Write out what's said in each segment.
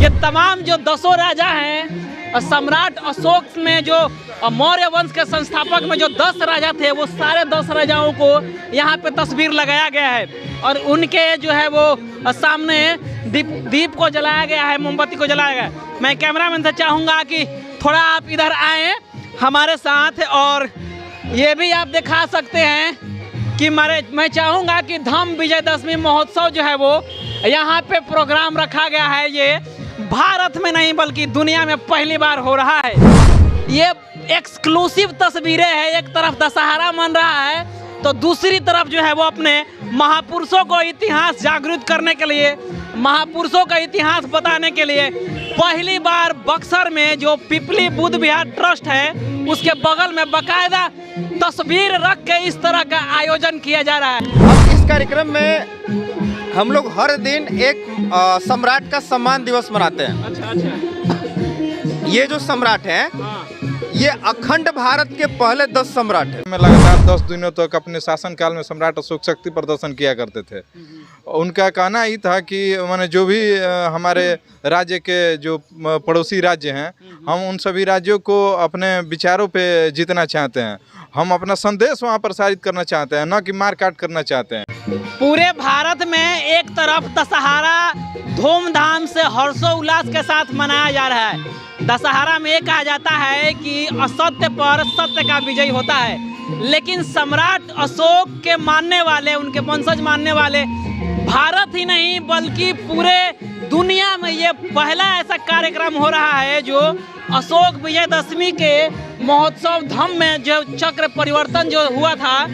ये तमाम जो 10 राजा हैं, सम्राट अशोक में जो मौर्य वंश के संस्थापक में जो 10 राजा थे, वो सारे 10 राजाओं को यहाँ पे तस्वीर लगाया गया है और उनके जो है वो सामने दीप को जलाया गया है, मोमबत्ती को जलाया गया है। मैं कैमरामैन से चाहूँगा कि थोड़ा आप इधर आएँ हमारे साथ और ये भी आप दिखा सकते हैं कि मैं चाहूँगा कि धम्म विजयदशमी महोत्सव जो है वो यहाँ पे प्रोग्राम रखा गया है। ये भारत में नहीं बल्कि दुनिया में पहली बार हो रहा है। ये एक्सक्लूसिव तस्वीरें हैं। एक तरफ दशहरा मन रहा है तो दूसरी तरफ जो है वो अपने महापुरुषों को इतिहास जागृत करने के लिए, महापुरुषों का इतिहास बताने के लिए पहली बार बक्सर में जो पिपली बुद्ध विहार ट्रस्ट है उसके बगल में बाकायदा तस्वीर रख के इस तरह का आयोजन किया जा रहा है। अब इस कार्यक्रम में हम लोग हर दिन एक सम्राट का सम्मान दिवस मनाते हैं। अच्छा। ये जो सम्राट हैं, ये अखंड भारत के पहले 10 सम्राट हैं। में लगातार 10 दिनों तक अपने शासनकाल में सम्राट अशोक शक्ति प्रदर्शन किया करते थे। उनका कहना ही था कि माने जो भी हमारे राज्य के जो पड़ोसी राज्य हैं, हम उन सभी राज्यों को अपने विचारों पे जीतना चाहते हैं। हम अपना संदेश वहाँ प्रसारित करना चाहते हैं, न कि मार काट करना चाहते हैं। पूरे भारत में एक तरफ दशहरा धूमधाम से हर्षोल्लास के साथ मनाया जा रहा है। दशहरा में ये कहा जाता है कि असत्य पर सत्य का विजय होता है, लेकिन सम्राट अशोक के मानने वाले, उनके वंशज मानने वाले भारत ही नहीं बल्कि पूरे दुनिया में ये पहला ऐसा कार्यक्रम हो रहा है जो अशोक विजयदशमी के महोत्सव धम्म में जो चक्र परिवर्तन जो हुआ था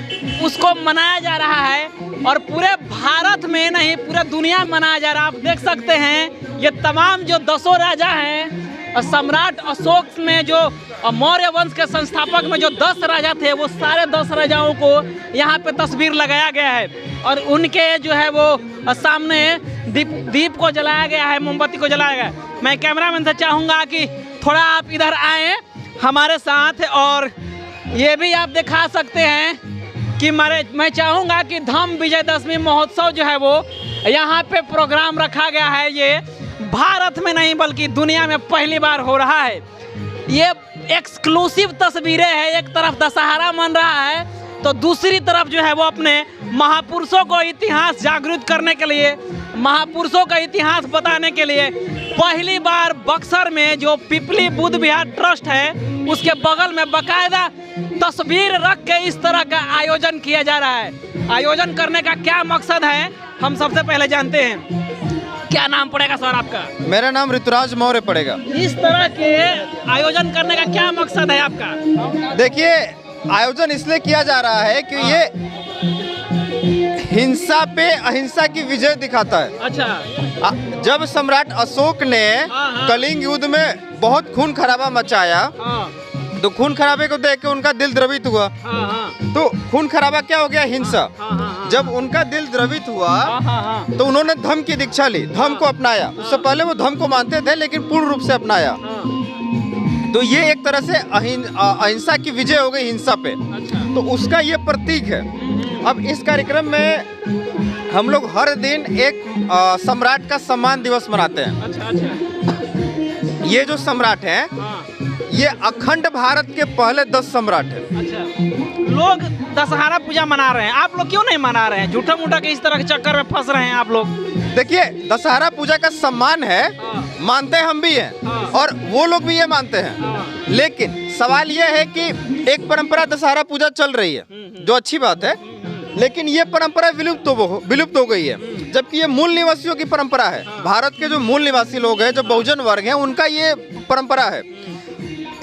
उसको मनाया जा रहा है और पूरे भारत में नहीं पूरे दुनिया में मनाया जा रहा है। आप देख सकते हैं ये तमाम जो 10 राजा हैं, सम्राट अशोक में जो मौर्य वंश के संस्थापक में जो 10 राजा थे, वो सारे 10 राजाओं को यहाँ पे तस्वीर लगाया गया है और उनके जो है वो सामने दीप को जलाया गया है, मोमबत्ती को जलाया गया है। मैं कैमरामैन से चाहूँगा कि थोड़ा आप इधर आएँ हमारे साथ और ये भी आप दिखा सकते हैं कि मैं चाहूँगा कि धम्म विजयदशमी महोत्सव जो है वो यहाँ पे प्रोग्राम रखा गया है। ये भारत में नहीं बल्कि दुनिया में पहली बार हो रहा है। ये एक्सक्लूसिव तस्वीरें हैं। एक तरफ दशहरा मन रहा है तो दूसरी तरफ जो है वो अपने महापुरुषों को इतिहास जागृत करने के लिए, महापुरुषों का इतिहास बताने के लिए पहली बार बक्सर में जो पिपली बुद्ध विहार ट्रस्ट है उसके बगल में बाकायदा तस्वीर रख के इस तरह का आयोजन किया जा रहा है। आयोजन करने का क्या मकसद है हम सबसे पहले जानते हैं। क्या नाम पड़ेगा सर आपका? मेरा नाम ऋतुराज मौर्य पड़ेगा। इस तरह के आयोजन करने का क्या मकसद है आपका? देखिए, आयोजन इसलिए किया जा रहा है कि ये हिंसा पे अहिंसा की विजय दिखाता है। अच्छा। जब सम्राट अशोक ने कलिंग युद्ध में बहुत खून खराबा मचाया, तो खून खराबे को देख के उनका दिल द्रवित हुआ। तो खून खराबा क्या हो गया? हिंसा। जब उनका दिल द्रवित हुआ तो उन्होंने धम्म की दीक्षा ली, धम्म को अपनाया। उससे पहले वो धम्म को मानते थे लेकिन पूर्ण रूप से अपनाया। तो ये एक तरह से अहिंसा की विजय हो गई हिंसा पे। तो उसका ये प्रतीक है। अब इस कार्यक्रम में हम लोग हर दिन एक सम्राट का सम्मान दिवस मनाते हैं। अच्छा। ये जो सम्राट हैं, ये अखंड भारत के पहले 10 सम्राट हैं। अच्छा। लोग दशहरा पूजा मना रहे हैं, आप लोग क्यों नहीं मना रहे हैं? झूठा मूठा के इस तरह के चक्कर में फंस रहे हैं आप लोग। देखिए, दशहरा पूजा का सम्मान है, मानते हम भी हैं और वो लोग भी ये मानते हैं। लेकिन सवाल ये है कि एक परंपरा दशहरा पूजा चल रही है जो अच्छी बात है, लेकिन ये परंपरा विलुप्त हो गई है। जबकि ये मूल निवासियों की परंपरा है। भारत के जो मूल निवासी लोग हैं, जो बहुजन वर्ग हैं, उनका ये परंपरा है।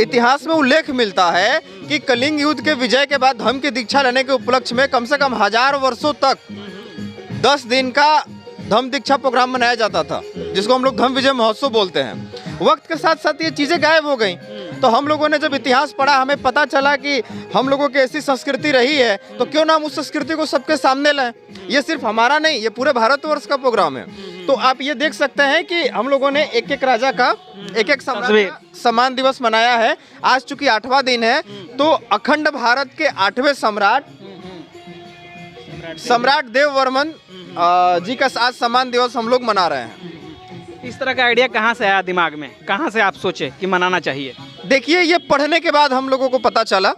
इतिहास में उल्लेख मिलता है कि कलिंग युद्ध के विजय के बाद धम्म की दीक्षा लेने के उपलक्ष्य में कम से कम 1000 वर्षों तक 10 दिन का धम्म दीक्षा प्रोग्राम मनाया जाता था, जिसको हम लोग धम्म विजय महोत्सव बोलते हैं। वक्त के साथ साथ ये चीज़ें गायब हो गई। तो हम लोगों ने जब इतिहास पढ़ा, हमें पता चला कि हम लोगों की ऐसी संस्कृति रही है, तो क्यों ना हम उस संस्कृति को सबके सामने लाएं। ये सिर्फ हमारा नहीं, ये पूरे भारतवर्ष का प्रोग्राम है। तो आप ये देख सकते हैं कि हम लोगों ने एक एक राजा का, एक एक सम्मान दिवस मनाया है। आज चूंकि 8वां दिन है, तो अखंड भारत के 8वें सम्राट देव वर्मन जी का आज सम्मान दिवस हम लोग मना रहे हैं। इस तरह का आइडिया कहाँ से आया दिमाग में, कहाँ से आप सोचे कि मनाना चाहिए? देखिए, ये पढ़ने के बाद हम लोगों को पता चला।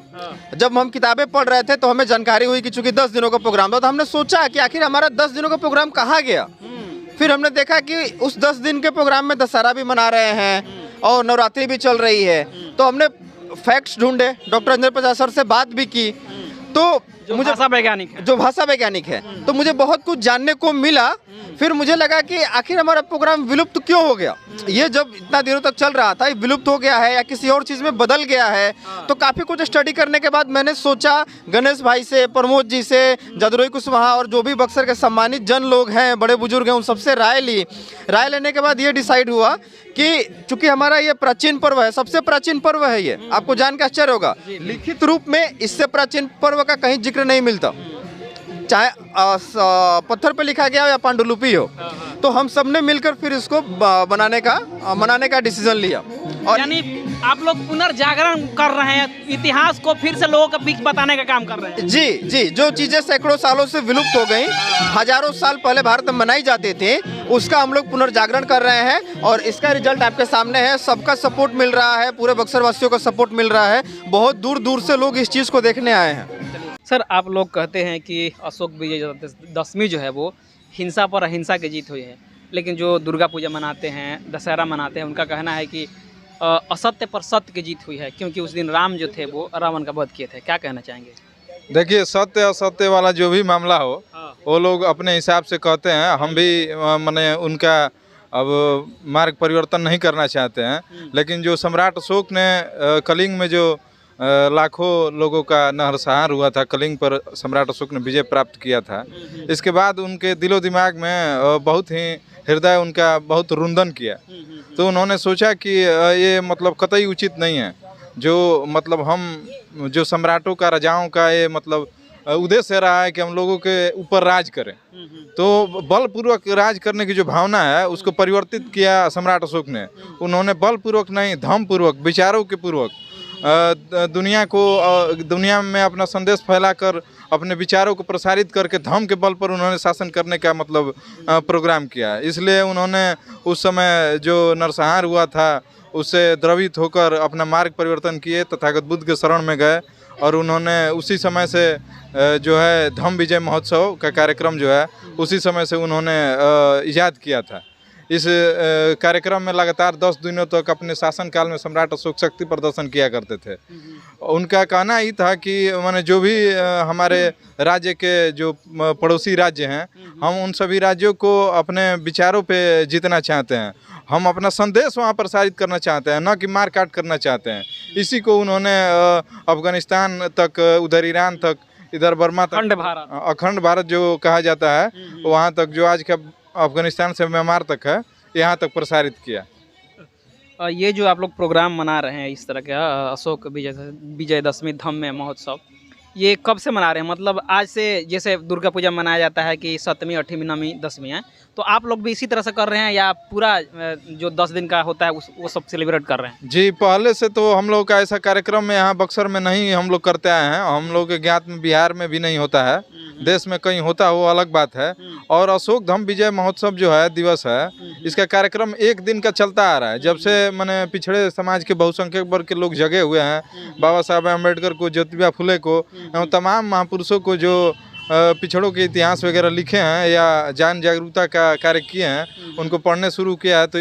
जब हम किताबें पढ़ रहे थे तो हमें जानकारी हुई कि चूंकि 10 दिनों का प्रोग्राम था, तो हमने सोचा कि आखिर हमारा 10 दिनों का प्रोग्राम कहाँ गया। फिर हमने देखा कि उस 10 दिन के प्रोग्राम में दशहरा भी मना रहे हैं और नवरात्रि भी चल रही है। तो हमने फैक्ट्स ढूंढे, डॉक्टर अंजन प्रसाद सर से बात भी की, तो मुझे भाषा वैज्ञानिक है, जो भाषा वैज्ञानिक है, तो मुझे बहुत कुछ जानने को मिला। फिर मुझे लगा कि आखिर हमारा प्रोग्राम विलुप्त क्यों हो गया। ये जब इतना दिनों तक चल रहा था, ये विलुप्त हो गया है या किसी और चीज़ में बदल गया है। तो काफ़ी कुछ स्टडी करने के बाद मैंने सोचा, गणेश भाई से, प्रमोद जी से, जादुरोई कुशवाहा और जो भी बक्सर के सम्मानित जन लोग हैं, बड़े बुजुर्ग हैं, उन सबसे राय ली। राय लेने के बाद ये डिसाइड हुआ कि चूंकि हमारा ये प्राचीन पर्व है, सबसे प्राचीन पर्व है ये, आपको जान के आश्चर्य होगा, लिखित रूप में इससे प्राचीन पर्व का कहीं जिक्र नहीं मिलता, चाहे पत्थर पे लिखा गया हो या पांडुलिपि हो। तो हम सब ने मिलकर फिर इसको मनाने का डिसीजन लिया। और यानी आप लोग पुनर्जागरण कर रहे हैं, इतिहास को फिर से लोगों के बीच बताने का काम कर रहे हैं। जी जी, जो चीज़ें सैकड़ों सालों से विलुप्त हो गई, हजारों साल पहले भारत में मनाई जाती थी, उसका हम लोग पुनर्जागरण कर रहे हैं। और इसका रिजल्ट आपके सामने है। सबका सपोर्ट मिल रहा है, पूरे बक्सर वासियों का सपोर्ट मिल रहा है। बहुत दूर दूर से लोग इस चीज़ को देखने आए हैं। सर, आप लोग कहते हैं कि अशोक विजयदशमी जो है वो हिंसा पर अहिंसा की जीत हुई है, लेकिन जो दुर्गा पूजा मनाते हैं, दशहरा मनाते हैं, उनका कहना है कि असत्य पर सत्य की जीत हुई है, क्योंकि उस दिन राम जो थे वो रावण का वध किए थे। क्या कहना चाहेंगे? देखिए, सत्य असत्य वाला जो भी मामला हो, वो लोग अपने हिसाब से कहते हैं। हम भी माने उनका अब मार्ग परिवर्तन नहीं करना चाहते हैं। लेकिन जो सम्राट अशोक ने कलिंग में जो लाखों लोगों का नरसंहार हुआ था, कलिंग पर सम्राट अशोक ने विजय प्राप्त किया था, इसके बाद उनके दिलो दिमाग में बहुत ही हृदय उनका बहुत रुंदन किया। तो उन्होंने सोचा कि ये मतलब कतई उचित नहीं है, जो मतलब हम जो सम्राटों का, राजाओं का ये मतलब उद्देश्य रहा है कि हम लोगों के ऊपर राज करें। तो बलपूर्वक राज करने की जो भावना है उसको परिवर्तित किया सम्राट अशोक ने। उन्होंने बलपूर्वक नहीं, धर्मपूर्वक, विचारों के पूर्वक दुनिया में अपना संदेश फैलाकर, अपने विचारों को प्रसारित करके धर्म के बल पर उन्होंने शासन करने का मतलब प्रोग्राम किया। इसलिए उन्होंने उस समय जो नरसंहार हुआ था उससे द्रवित होकर अपना मार्ग परिवर्तन किए, तथागत बुद्ध के शरण में गए। और उन्होंने उसी समय से जो है धम्म विजय महोत्सव का कार्यक्रम जो है उसी समय से उन्होंने इजाद किया था। इस कार्यक्रम में लगातार 10 दिनों तक अपने शासनकाल में सम्राट अशोक शक्ति प्रदर्शन किया करते थे। उनका कहना ही था कि माने जो भी हमारे राज्य के जो पड़ोसी राज्य हैं, हम उन सभी राज्यों को अपने विचारों पे जीतना चाहते हैं। हम अपना संदेश वहाँ प्रसारित करना चाहते हैं, न कि मार काट करना चाहते हैं। इसी को उन्होंने अफगानिस्तान तक, उधर ईरान तक, इधर बर्मा तक, अखंड भारत जो कहा जाता है, वहाँ तक, जो आज का अफगानिस्तान से म्यांमार तक है, यहाँ तक प्रसारित किया। ये जो आप लोग प्रोग्राम मना रहे हैं इस तरह का अशोक विजयदशमी धम्म महोत्सव, ये कब से मना रहे हैं? मतलब आज से जैसे दुर्गा पूजा मनाया जाता है कि 7वीं, 8वीं, 9वीं, 10वीं है, तो आप लोग भी इसी तरह से कर रहे हैं या पूरा जो 10 दिन का होता है वो सब सेलिब्रेट कर रहे हैं? जी, पहले से तो हम लोग का ऐसा कार्यक्रम में यहाँ बक्सर में नहीं हम लोग करते आए हैं। हम लोग के ज्ञात में बिहार में भी नहीं होता है, देश में कहीं होता है वो अलग बात है। और अशोक धम्म विजय महोत्सव जो है दिवस है, इसका कार्यक्रम 1 दिन का चलता आ रहा है। जब से मैंने पिछड़े समाज के बहुसंख्यक वर्ग के लोग जगे हुए हैं, बाबा साहब अम्बेडकर को, ज्योतिबा फुले को एवं तमाम महापुरुषों को जो पिछड़ों के इतिहास वगैरह लिखे हैं या जान जागरूकता का कार्य किए हैं, उनको पढ़ने शुरू किया है। तो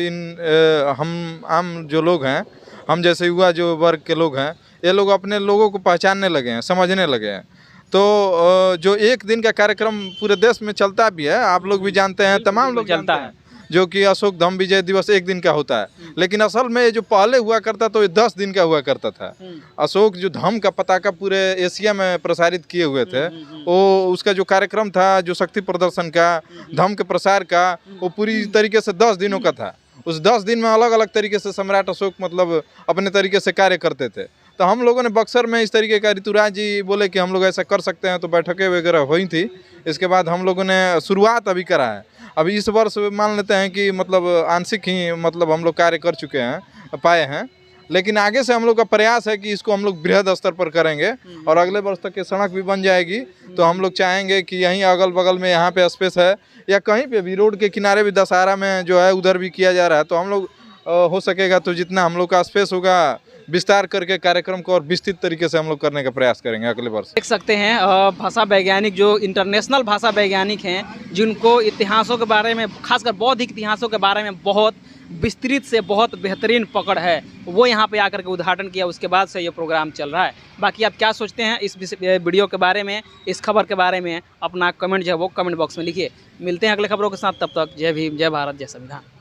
हम आम जो लोग हैं, हम जैसे युवा जो वर्ग के लोग हैं, ये लोग अपने लोगों को पहचानने लगे हैं, समझने लगे हैं। तो जो 1 दिन का कार्यक्रम पूरे देश में चलता भी है, आप लोग भी जानते हैं, तमाम लोग जानते हैं, जो कि अशोक धम्म विजय दिवस 1 दिन का होता है। लेकिन असल में ये जो पहले हुआ करता तो ये 10 दिन का हुआ करता था। अशोक जो धम्म का पताका पूरे एशिया में प्रसारित किए हुए थे, वो उसका जो कार्यक्रम था, जो शक्ति प्रदर्शन का, धम्म के प्रसार का, वो पूरी तरीके से 10 दिनों का था। उस 10 दिन में अलग अलग तरीके से सम्राट अशोक मतलब अपने तरीके से कार्य करते थे। तो हम लोगों ने बक्सर में इस तरीके का, ऋतुराज जी बोले कि हम लोग ऐसा कर सकते हैं, तो बैठकें वगैरह हुई थी। इसके बाद हम लोगों ने शुरुआत अभी करा है। अभी इस वर्ष मान लेते हैं कि मतलब आंशिक ही मतलब हम लोग कार्य कर चुके हैं, पाए हैं। लेकिन आगे से हम लोग का प्रयास है कि इसको हम लोग बृहद स्तर पर करेंगे और अगले वर्ष तक ये सड़क भी बन जाएगी। तो हम लोग चाहेंगे कि यहीं अगल बगल में यहाँ पे स्पेस है या कहीं पे भी रोड के किनारे भी दशहरा में जो है उधर भी किया जा रहा है। तो हम लोग हो सकेगा तो जितना हम लोग का स्पेस होगा विस्तार करके कार्यक्रम को और विस्तृत तरीके से हम लोग करने का प्रयास करेंगे अगले वर्ष। देख सकते हैं भाषा वैज्ञानिक जो इंटरनेशनल भाषा वैज्ञानिक हैं, जिनको इतिहासों के बारे में, खासकर बौद्धिक इतिहासों के बारे में बहुत विस्तृत से बहुत बेहतरीन पकड़ है, वो यहाँ पे आकर के उद्घाटन किया, उसके बाद से ये प्रोग्राम चल रहा है। बाकी आप क्या सोचते हैं इस वीडियो के बारे में, इस खबर के बारे में, अपना कमेंट जो है वो कमेंट बॉक्स में लिखिए। मिलते हैं अगले खबरों के साथ, तब तक जय भीम, जय भारत, जय संविधान।